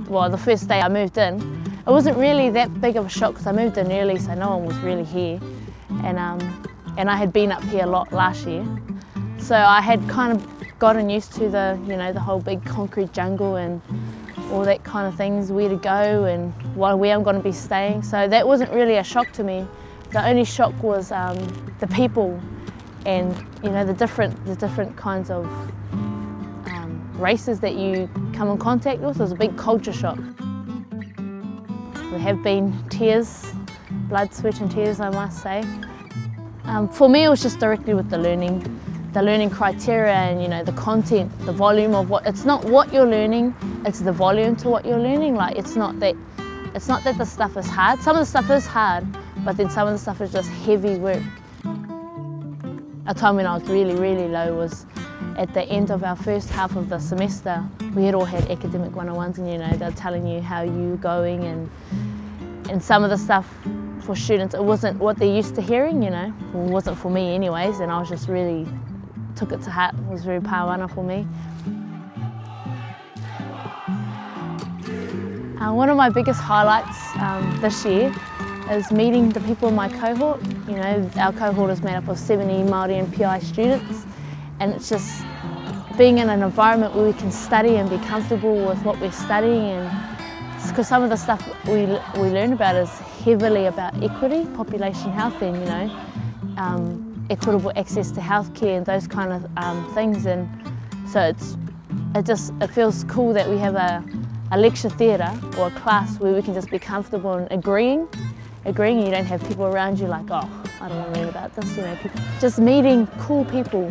well, the first day I moved in, it wasn't really that big of a shock because I moved in early, so no one was really here. And I had been up here a lot last year. So I had kind of gotten used to the, you know, the whole big concrete jungle and all that kind of things, where to go and where I'm going to be staying. So that wasn't really a shock to me. The only shock was the people and, you know, the different kinds of races that you come in contact with. It was a big culture shock. There have been tears, blood, sweat and tears, I must say. For me, it was just directly with the learning criteria and, you know, the content, the volume of what, it's not what you're learning, it's the volume to what you're learning. Like, it's not that the stuff is hard. Some of the stuff is hard, but then some of the stuff is just heavy work. A time when I was really, really low was at the end of our first half of the semester. We had all had academic 101s, and, you know, they're telling you how you're going, and some of the stuff for students, it wasn't what they're used to hearing, you know. Well, it wasn't for me anyways, and I was just really took it to heart. It was very powerful for me. One of my biggest highlights this year is meeting the people in my cohort. You know, our cohort is made up of 70 Māori and PI students, and it's just being in an environment where we can study and be comfortable with what we're studying, and because some of the stuff we learn about is heavily about equity, population health, and, you know, equitable access to healthcare and those kind of things. And so it feels cool that we have a lecture theatre or a class where we can just be comfortable and agreeing, and you don't have people around you like, oh, I don't want to learn about this, you know. Just meeting cool people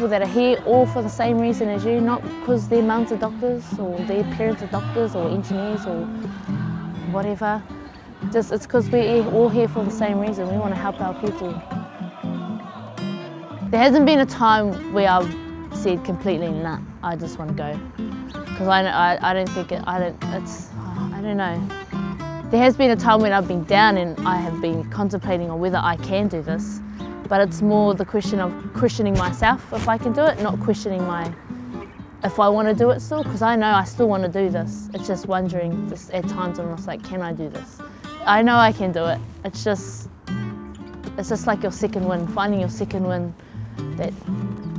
that are here all for the same reason as you, not because their mums are doctors or their parents are doctors or engineers or whatever. Just, it's because we're all here for the same reason. We want to help our people. There hasn't been a time where I've said completely, nah, I just want to go. Because I don't know. There has been a time when I've been down and I have been contemplating on whether I can do this, but it's more the question of questioning myself if I can do it, not questioning if I want to do it still, because I know I still want to do this. It's just wondering, just at times I'm just like, can I do this? I know I can do it. It's just like your second wind, finding your second wind, that,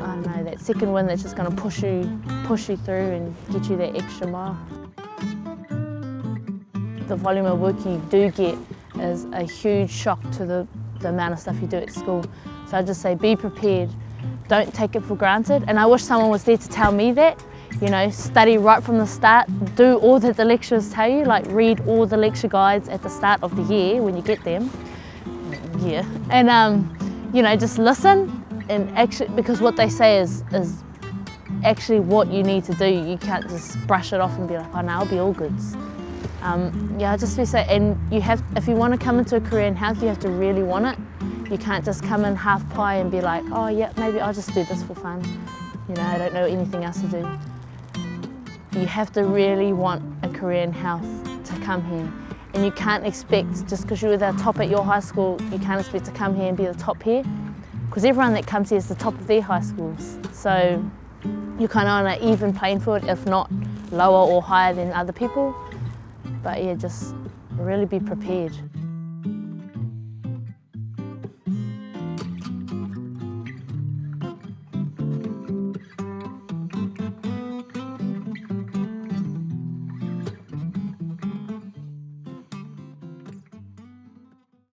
I don't know, that second wind that's just going to push you through and get you that extra mile. The volume of work you do get is a huge shock to the amount of stuff you do at school. So I just say, be prepared, don't take it for granted. And I wish someone was there to tell me that. You know, study right from the start, do all that the lecturers tell you, like read all the lecture guides at the start of the year when you get them. Yeah, and you know, just listen, and actually, because what they say is actually what you need to do. You can't just brush it off and be like, oh no, I'll be all goods. Yeah, just be say, and you have, if you want to come into a career in health, you have to really want it. You can't just come in half pie and be like, oh yeah, maybe I'll just do this for fun. You know, I don't know anything else to do. You have to really want a career in health to come here. And you can't expect, just because you were the top at your high school, you can't expect to come here and be the top here. Because everyone that comes here is the top of their high schools. So you're kind of on an even playing field, if not lower or higher than other people. But yeah, just really be prepared.